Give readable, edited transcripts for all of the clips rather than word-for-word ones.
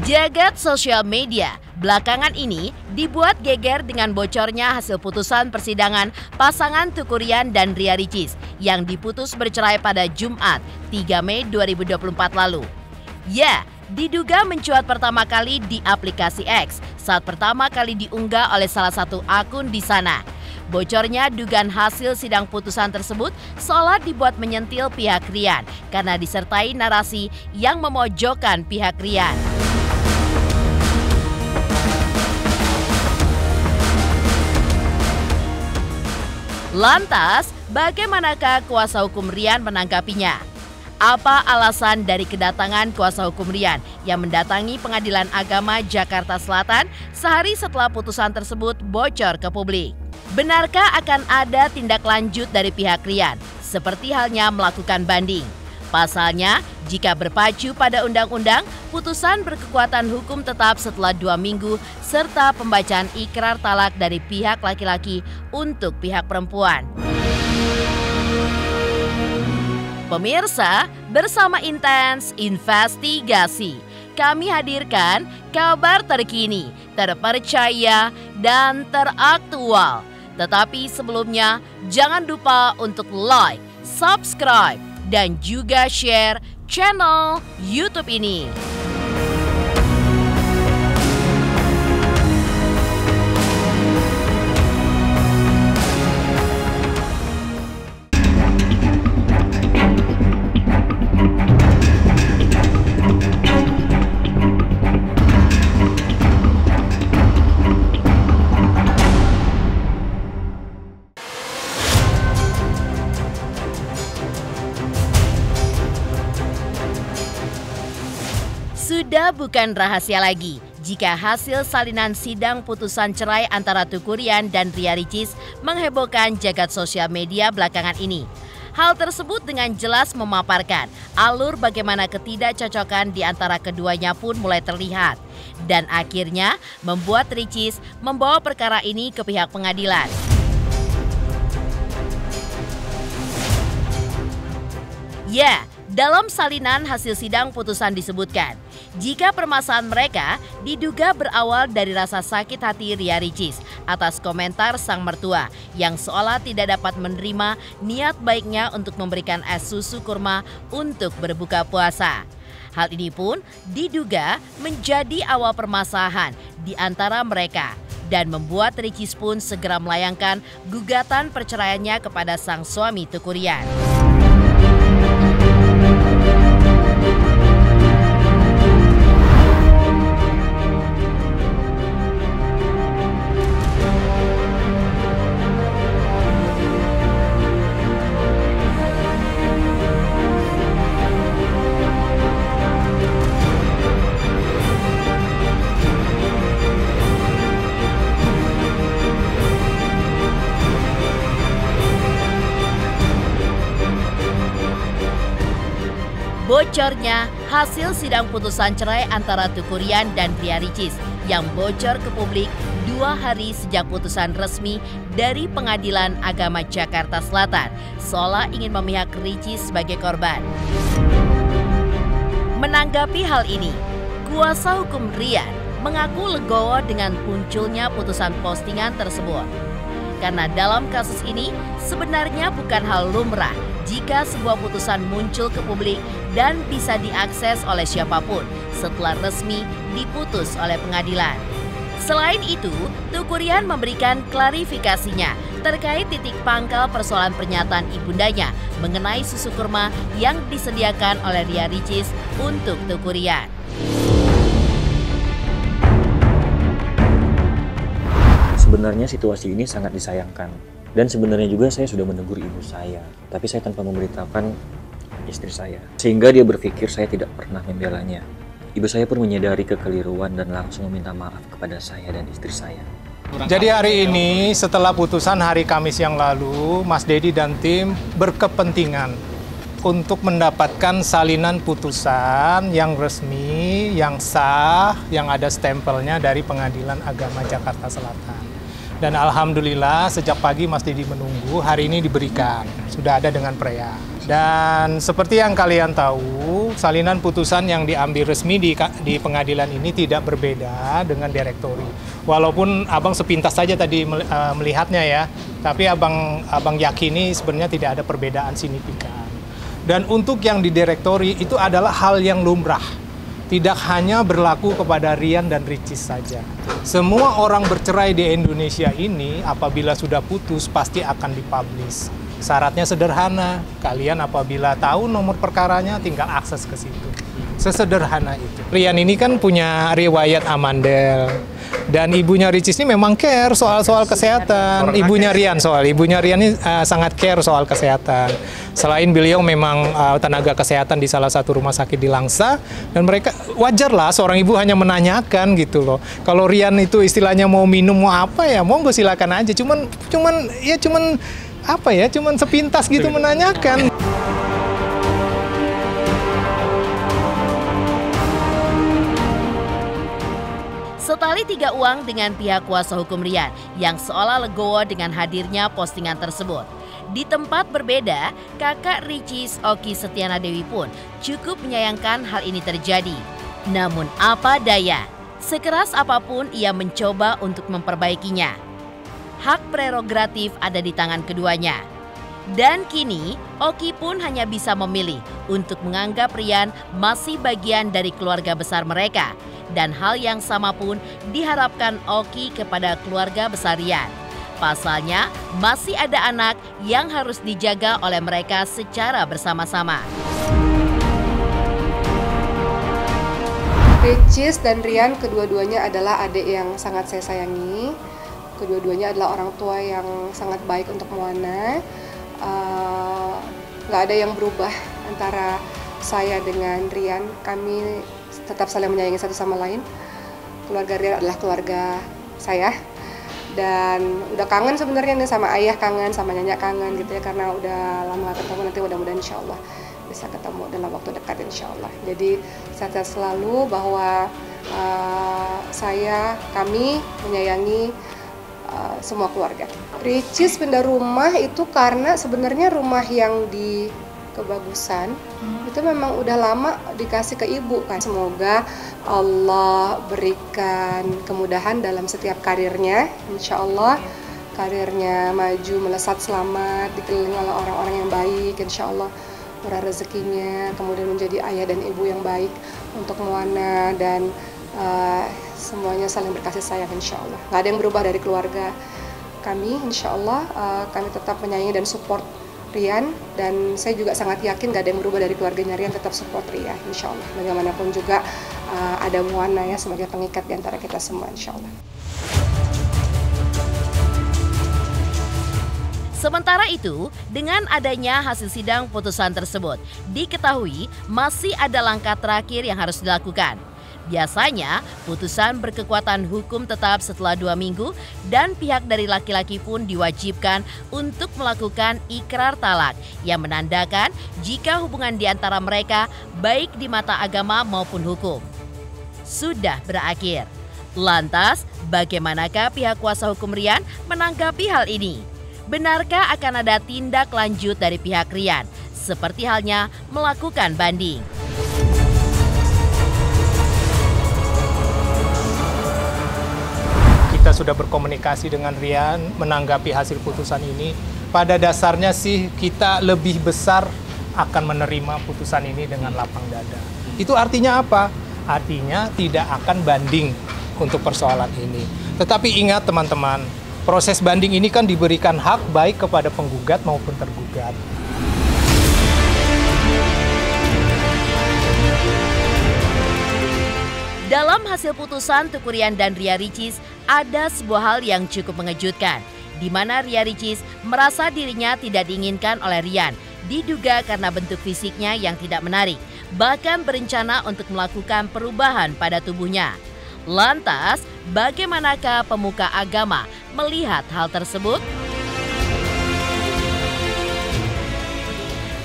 Jagat sosial media belakangan ini dibuat geger dengan bocornya hasil putusan persidangan pasangan Teuku Ryan dan Ria Ricis yang diputus bercerai pada Jumat 3 Mei 2024 lalu. Ya, diduga mencuat pertama kali di aplikasi X saat pertama kali diunggah oleh salah satu akun di sana. Bocornya dugaan hasil sidang putusan tersebut seolah dibuat menyentil pihak Ryan karena disertai narasi yang memojokkan pihak Ryan. Lantas, bagaimanakah kuasa hukum Ryan menanggapinya? Apa alasan dari kedatangan kuasa hukum Ryan yang mendatangi Pengadilan Agama Jakarta Selatan sehari setelah putusan tersebut bocor ke publik? Benarkah akan ada tindak lanjut dari pihak Ryan, seperti halnya melakukan banding? Pasalnya, jika berpacu pada undang-undang, putusan berkekuatan hukum tetap setelah 2 minggu serta pembacaan ikrar talak dari pihak laki-laki untuk pihak perempuan. Pemirsa, bersama Intens Investigasi, kami hadirkan kabar terkini, terpercaya, dan teraktual. Tetapi sebelumnya, jangan lupa untuk like, subscribe, dan juga share channel YouTube ini. Sudah bukan rahasia lagi jika hasil salinan sidang putusan cerai antara Teuku Ryan dan Ria Ricis menghebohkan jagat sosial media belakangan ini. Hal tersebut dengan jelas memaparkan alur bagaimana ketidakcocokan di antara keduanya pun mulai terlihat. Dan akhirnya membuat Ricis membawa perkara ini ke pihak pengadilan. Ya, dalam salinan hasil sidang putusan disebutkan, jika permasalahan mereka diduga berawal dari rasa sakit hati Ria Ricis atas komentar sang mertua yang seolah tidak dapat menerima niat baiknya untuk memberikan es susu kurma untuk berbuka puasa. Hal ini pun diduga menjadi awal permasalahan di antara mereka dan membuat Ricis pun segera melayangkan gugatan perceraiannya kepada sang suami Teuku Ryan. Bocornya hasil sidang putusan cerai antara Teuku Ryan dan Ria Ricis yang bocor ke publik 2 hari sejak putusan resmi dari Pengadilan Agama Jakarta Selatan seolah ingin memihak Ricis sebagai korban. Menanggapi hal ini, kuasa hukum Ryan mengaku legowo dengan munculnya putusan postingan tersebut. Karena dalam kasus ini sebenarnya bukan hal lumrah jika sebuah putusan muncul ke publik dan bisa diakses oleh siapapun setelah resmi diputus oleh pengadilan. Selain itu, Teuku Ryan memberikan klarifikasinya terkait titik pangkal persoalan pernyataan ibundanya mengenai susu kurma yang disediakan oleh Ria Ricis untuk Teuku Ryan. Sebenarnya situasi ini sangat disayangkan. Dan sebenarnya juga saya sudah menegur ibu saya, tapi saya tanpa memberitahukan istri saya. Sehingga dia berpikir saya tidak pernah membelanya. Ibu saya pun menyadari kekeliruan dan langsung meminta maaf kepada saya dan istri saya. Jadi hari ini setelah putusan hari Kamis yang lalu, Mas Dedi dan tim berkepentingan untuk mendapatkan salinan putusan yang resmi, yang sah, yang ada stempelnya dari Pengadilan Agama Jakarta Selatan. Dan alhamdulillah sejak pagi Mas Dedi menunggu, hari ini diberikan, sudah ada dengan Preya. Dan seperti yang kalian tahu, salinan putusan yang diambil resmi di pengadilan ini tidak berbeda dengan direktori. Walaupun abang sepintas saja tadi melihatnya ya, tapi abang yakini sebenarnya tidak ada perbedaan signifikan. Dan untuk yang di direktori itu adalah hal yang lumrah. Tidak hanya berlaku kepada Rian dan Ricis saja. Semua orang bercerai di Indonesia ini apabila sudah putus pasti akan dipublish. Syaratnya sederhana, kalian apabila tahu nomor perkaranya tinggal akses ke situ. Sesederhana itu. Rian ini kan punya riwayat amandel. Dan ibunya Ricis ini memang care soal kesehatan. Ibunya Rian ini sangat care soal kesehatan. Selain beliau memang tenaga kesehatan di salah satu rumah sakit di Langsa, dan mereka wajarlah seorang ibu hanya menanyakan gitu loh. Kalau Rian itu istilahnya mau minum mau apa ya, monggo silakan aja. Cuman sepintas gitu menanyakan. Setali tiga uang dengan pihak kuasa hukum Rian yang seolah legowo dengan hadirnya postingan tersebut. Di tempat berbeda, kakak Ricis, Oki Setiana Dewi pun cukup menyayangkan hal ini terjadi. Namun apa daya, sekeras apapun ia mencoba untuk memperbaikinya. Hak prerogatif ada di tangan keduanya. Dan kini, Oki pun hanya bisa memilih untuk menganggap Rian masih bagian dari keluarga besar mereka. Dan hal yang sama pun diharapkan Oki kepada keluarga besar Rian. Pasalnya, masih ada anak yang harus dijaga oleh mereka secara bersama-sama. Ricis dan Rian kedua-duanya adalah adik yang sangat saya sayangi. Kedua-duanya adalah orang tua yang sangat baik untuk Moana. Nggak ada yang berubah antara saya dengan Rian. Kami tetap saling menyayangi satu sama lain. Keluarga Rian adalah keluarga saya. Dan udah kangen sebenarnya nih sama ayah kangen, sama nyanyi kangen gitu ya. Karena udah lama gak ketemu, nanti mudah-mudahan insya Allah bisa ketemu dalam waktu dekat insya Allah. Jadi sehat-sehat selalu bahwa kami menyayangi semua keluarga. Ricis pindah rumah itu karena sebenarnya rumah yang di Kebagusan itu memang udah lama dikasih ke ibu kan. Semoga Allah berikan kemudahan dalam setiap karirnya, insya Allah karirnya maju melesat selamat, dikelilingi oleh orang-orang yang baik, insya Allah murah rezekinya, kemudian menjadi ayah dan ibu yang baik untuk Moana, dan semuanya saling berkasih sayang insya Allah. Nggak ada yang berubah dari keluarga kami, insya Allah kami tetap menyayangi dan support Rian, dan saya juga sangat yakin gak ada yang berubah dari keluarganya Rian, tetap support Rian insya Allah. Bagaimanapun juga ada Moana ya sebagai pengikat di antara kita semua insya Allah. Sementara itu, dengan adanya hasil sidang putusan tersebut, diketahui masih ada langkah terakhir yang harus dilakukan. Biasanya, putusan berkekuatan hukum tetap setelah 2 minggu dan pihak dari laki-laki pun diwajibkan untuk melakukan ikrar talak yang menandakan jika hubungan di antara mereka baik di mata agama maupun hukum sudah berakhir. Lantas, bagaimanakah pihak kuasa hukum Rian menanggapi hal ini? Benarkah akan ada tindak lanjut dari pihak Rian, seperti halnya melakukan banding? Kita sudah berkomunikasi dengan Rian menanggapi hasil putusan ini. Pada dasarnya sih kita lebih besar akan menerima putusan ini dengan lapang dada. Itu artinya apa? Artinya tidak akan banding untuk persoalan ini. Tetapi ingat teman-teman, proses banding ini kan diberikan hak baik kepada penggugat maupun tergugat. Dalam hasil putusan Tuku Rian dan Ria Ricis, ada sebuah hal yang cukup mengejutkan, di mana Ria Ricis merasa dirinya tidak diinginkan oleh Rian, diduga karena bentuk fisiknya yang tidak menarik, bahkan berencana untuk melakukan perubahan pada tubuhnya. Lantas, bagaimanakah pemuka agama melihat hal tersebut?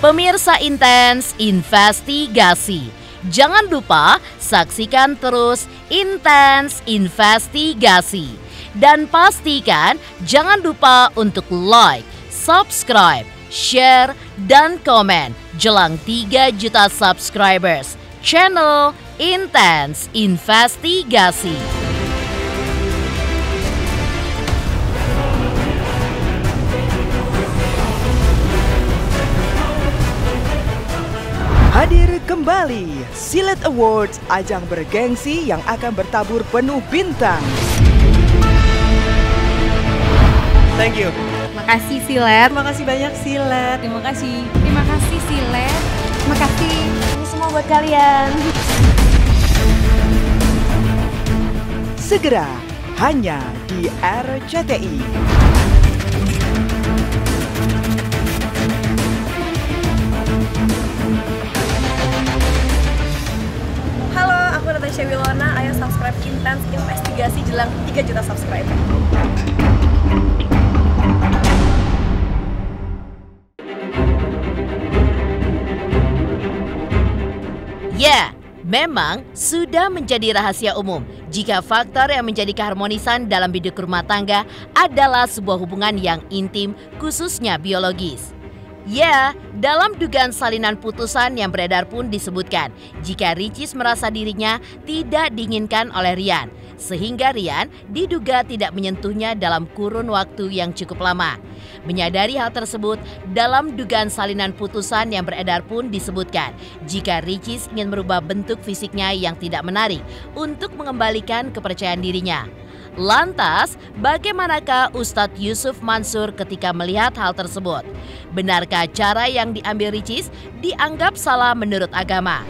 Pemirsa Intens Investigasi, jangan lupa saksikan terus Intens Investigasi. Dan pastikan jangan lupa untuk like, subscribe, share, dan komen jelang 3 juta subscribers channel Intense Investigasi. Hadir kembali Silet Awards, ajang bergengsi yang akan bertabur penuh bintang. Thank you. Makasih Silet. Makasih banyak Silet. Terima kasih. Terima kasih Silet. Terima kasih. Ini semua buat kalian. Segera hanya di RCTI. Halo, aku Natasha Wilona. Ayo subscribe Intense Investigasi jelang 3 juta subscriber. Ya, memang sudah menjadi rahasia umum jika faktor yang menjadi keharmonisan dalam hidup rumah tangga adalah sebuah hubungan yang intim, khususnya biologis. Ya, dalam dugaan salinan putusan yang beredar pun disebutkan jika Ricis merasa dirinya tidak diinginkan oleh Rian, sehingga Rian diduga tidak menyentuhnya dalam kurun waktu yang cukup lama. Menyadari hal tersebut, dalam dugaan salinan putusan yang beredar pun disebutkan jika Ricis ingin merubah bentuk fisiknya yang tidak menarik untuk mengembalikan kepercayaan dirinya. Lantas, bagaimanakah Ustadz Yusuf Mansur ketika melihat hal tersebut? Benarkah cara yang diambil Ricis dianggap salah menurut agama?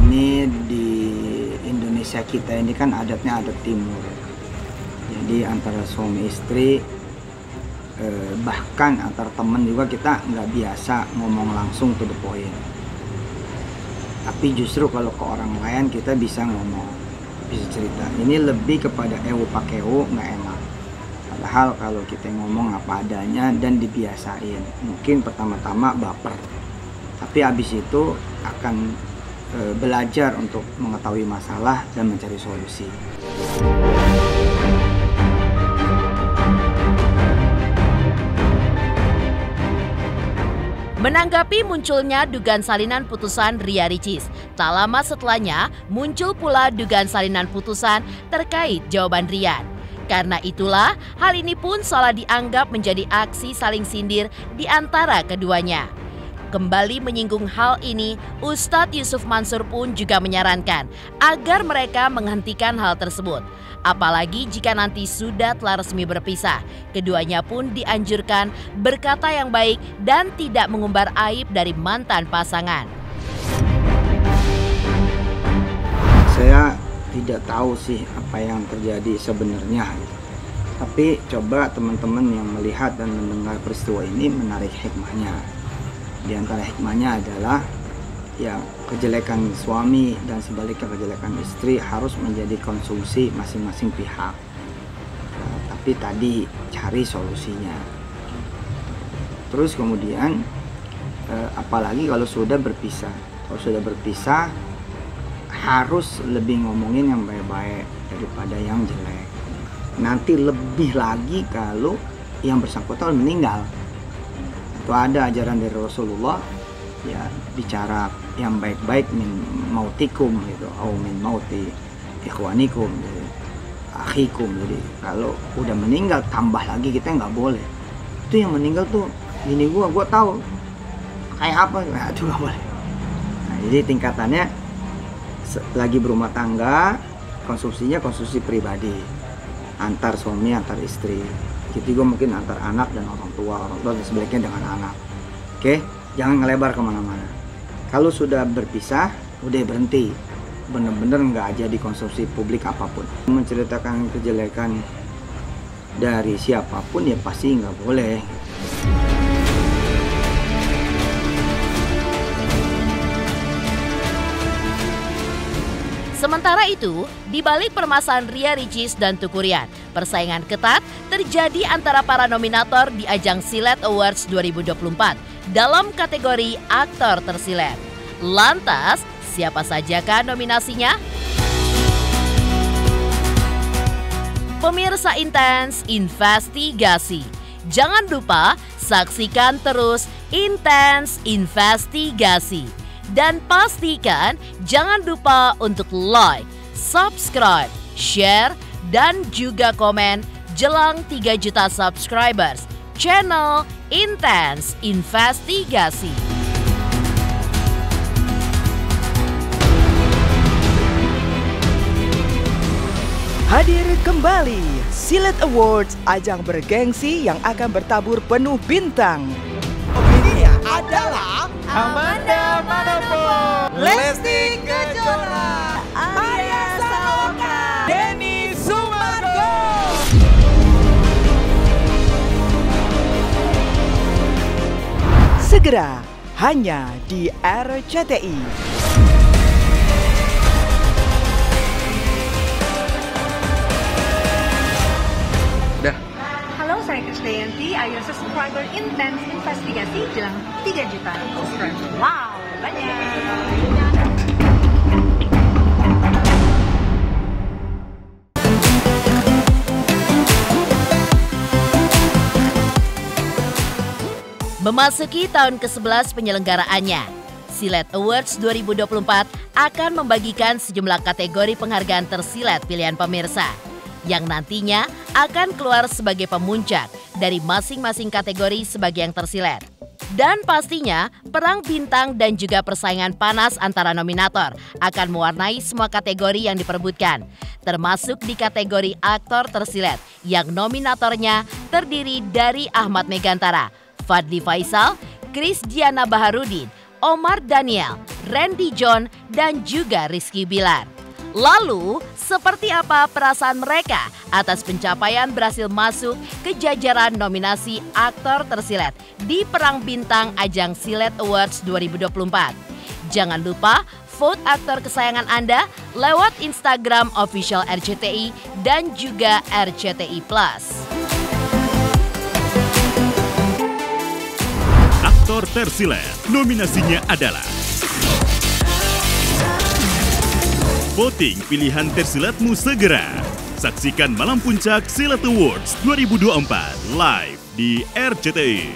Ini di Indonesia kita ini kan adatnya adat timur. Jadi antara suami istri, bahkan antar teman juga kita nggak biasa ngomong langsung to the point. Tapi justru kalau ke orang lain kita bisa ngomong, bisa cerita. Ini lebih kepada ewo pakeo, nggak enak. Padahal kalau kita ngomong apa adanya dan dibiasain, mungkin pertama-tama baper. Tapi abis itu akan belajar untuk mengetahui masalah dan mencari solusi. Menanggapi munculnya dugaan salinan putusan Ria Ricis, tak lama setelahnya muncul pula dugaan salinan putusan terkait jawaban Rian. Karena itulah hal ini pun seolah dianggap menjadi aksi saling sindir di antara keduanya. Kembali menyinggung hal ini, Ustadz Yusuf Mansur pun juga menyarankan agar mereka menghentikan hal tersebut. Apalagi jika nanti sudah telah resmi berpisah, keduanya pun dianjurkan berkata yang baik dan tidak mengumbar aib dari mantan pasangan. Saya tidak tahu sih apa yang terjadi sebenarnya. Tapi coba teman-teman yang melihat dan mendengar peristiwa ini menarik hikmahnya. Di antara hikmahnya adalah ya kejelekan suami dan sebaliknya kejelekan istri harus menjadi konsumsi masing-masing pihak. Tapi tadi cari solusinya. Terus kemudian apalagi kalau sudah berpisah. Kalau sudah berpisah harus lebih ngomongin yang baik-baik daripada yang jelek. Nanti lebih lagi kalau yang bersangkutan meninggal. Itu ada ajaran dari Rasulullah, ya bicara yang baik-baik min mautikum gitu, atau min mauti ikhwanikum, gitu, akhikum. Jadi kalau udah meninggal tambah lagi kita nggak boleh. Itu yang meninggal tuh ini gua tahu kayak apa, nah, itu nggak boleh. Nah, jadi tingkatannya lagi berumah tangga, konsumsinya konsumsi pribadi antar suami antar istri. Gitu juga mungkin antar anak dan orang tua dan sebaliknya dengan anak. Oke, jangan ngelebar kemana-mana. Kalau sudah berpisah, udah berhenti. Bener-bener nggak aja dikonsumsi publik apapun. Menceritakan kejelekan dari siapapun ya pasti nggak boleh. Sementara itu, di balik permasalahan Ria Ricis dan Teuku Ryan, persaingan ketat terjadi antara para nominator di ajang Silet Awards 2024 dalam kategori aktor tersilet. Lantas, siapa sajakah nominasinya? Pemirsa Intens Investigasi, jangan lupa saksikan terus Intens Investigasi. Dan pastikan jangan lupa untuk like, subscribe, share, dan juga komen jelang 3 juta subscribers channel Intens Investigasi. Hadir kembali Silet Awards, ajang bergengsi yang akan bertabur penuh bintang. Opininya adalah Amanda Manopo, Lesti Kejora, Arya Saloka, Denny Sumargo. Segera hanya di RCTI. Halo, saya Krisdayanti. Ayo subscriber Intens Investigasi jelang 3 juta subscriber. Wow, banyak. Memasuki tahun ke-11 penyelenggaraannya, Silet Awards 2024 akan membagikan sejumlah kategori penghargaan tersilet pilihan pemirsa yang nantinya akan keluar sebagai pemuncak dari masing-masing kategori sebagai yang tersilet. Dan pastinya perang bintang dan juga persaingan panas antara nominator akan mewarnai semua kategori yang diperebutkan, termasuk di kategori aktor tersilet yang nominatornya terdiri dari Ahmad Megantara, Fadly Faisal, Krisdiana Baharudin, Omar Daniel, Randy John, dan juga Rizky Bilar. Lalu, seperti apa perasaan mereka atas pencapaian berhasil masuk ke jajaran nominasi aktor tersilet di Perang Bintang ajang Silet Awards 2024? Jangan lupa vote aktor kesayangan Anda lewat Instagram official RCTI dan juga RCTI Plus. Aktor tersilet, nominasinya adalah voting pilihan tersiletmu segera. Saksikan Malam Puncak Silet Awards 2024 live di RCTI.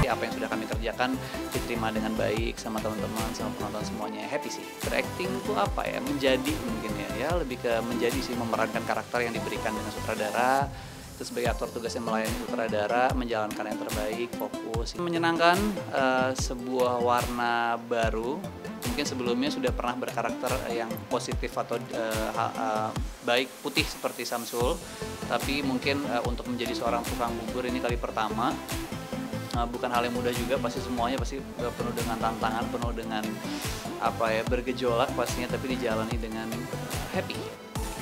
Apa yang sudah kami kerjakan diterima dengan baik sama teman-teman, sama penonton semuanya. Happy sih. Berakting itu apa ya? Menjadi mungkin ya lebih ke menjadi sih, memerankan karakter yang diberikan dengan sutradara. Terus sebagai aktor tugasnya melayani sutradara, menjalankan yang terbaik, fokus. Menyenangkan, sebuah warna baru. Mungkin sebelumnya sudah pernah berkarakter yang positif atau baik putih seperti Samsul, tapi mungkin untuk menjadi seorang tukang bubur ini kali pertama. Bukan hal yang mudah juga, pasti semuanya pasti penuh dengan tantangan, penuh dengan bergejolak pastinya, tapi dijalani dengan happy.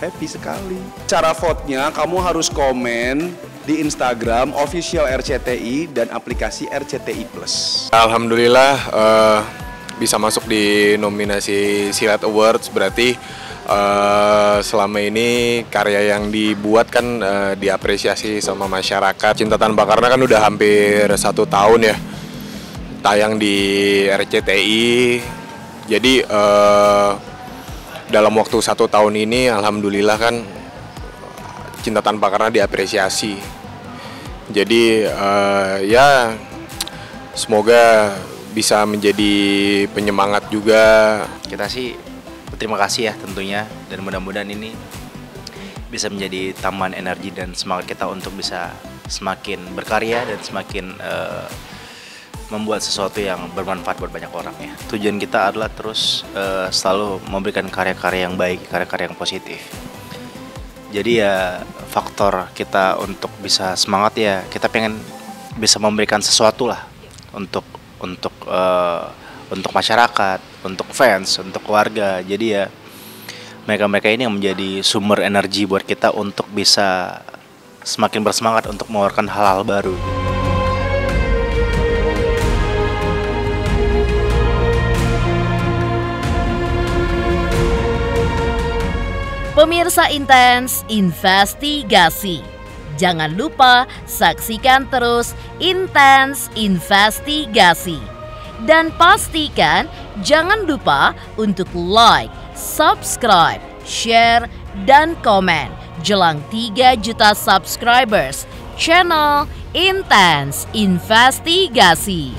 Happy sekali. Cara vote-nya kamu harus komen di Instagram official RCTI dan aplikasi RCTI Plus. Alhamdulillah bisa masuk di nominasi Silet Awards, berarti selama ini karya yang dibuat kan diapresiasi sama masyarakat. Cinta Tanpa Karena kan udah hampir 1 tahun ya tayang di RCTI. Jadi dalam waktu 1 tahun ini alhamdulillah kan Cinta Tanpa Karena diapresiasi. Jadi ya semoga bisa menjadi penyemangat juga. Kita sih berterima kasih ya tentunya, dan mudah-mudahan ini bisa menjadi tambahan energi dan semangat kita untuk bisa semakin berkarya dan semakin membuat sesuatu yang bermanfaat buat banyak orang ya. Tujuan kita adalah terus selalu memberikan karya-karya yang baik, karya-karya yang positif. Jadi ya faktor kita untuk bisa semangat ya, kita pengen bisa memberikan sesuatu lah untuk masyarakat, untuk fans, untuk keluarga. Jadi ya mereka-mereka ini yang menjadi sumber energi buat kita untuk bisa semakin bersemangat untuk mengeluarkan hal-hal baru. Pemirsa Intens Investigasi, jangan lupa saksikan terus Intens Investigasi. Dan pastikan jangan lupa untuk like, subscribe, share, dan komen jelang 3 juta subscribers channel Intens Investigasi.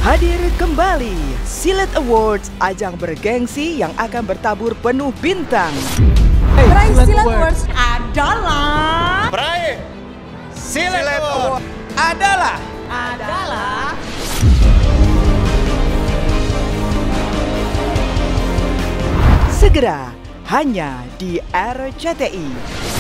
Hadir kembali Silet Awards, ajang bergengsi yang akan bertabur penuh bintang. Peraih Silet Awards adalah Peraih Silet Awards adalah segera hanya di RCTI.